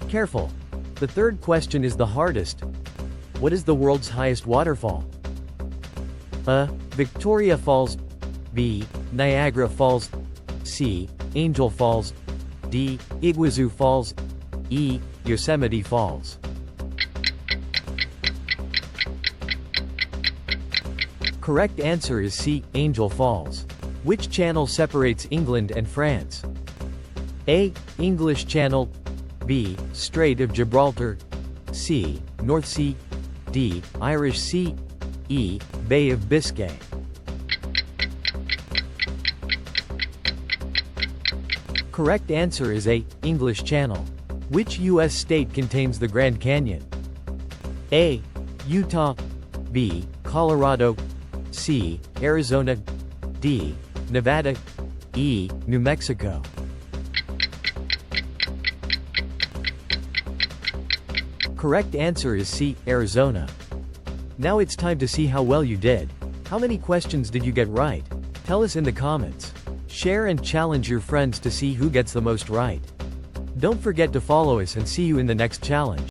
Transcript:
Careful. The third question is the hardest. What is the world's highest waterfall? A. Victoria Falls. B. Niagara Falls. C. Angel Falls. D. Iguazu Falls. E. Yosemite Falls. Correct answer is C. Angel Falls. Which channel separates England and France? A. English Channel. B. Strait of Gibraltar. C. North Sea. D. Irish Sea. E. Bay of Biscay. Correct answer is A. English Channel. Which U.S. state contains the Grand Canyon? A. Utah. B. Colorado. C. Arizona. D. Nevada. E. New Mexico. Correct answer is C. Arizona. Now it's time to see how well you did. How many questions did you get right? Tell us in the comments. Share and challenge your friends to see who gets the most right. Don't forget to follow us and see you in the next challenge.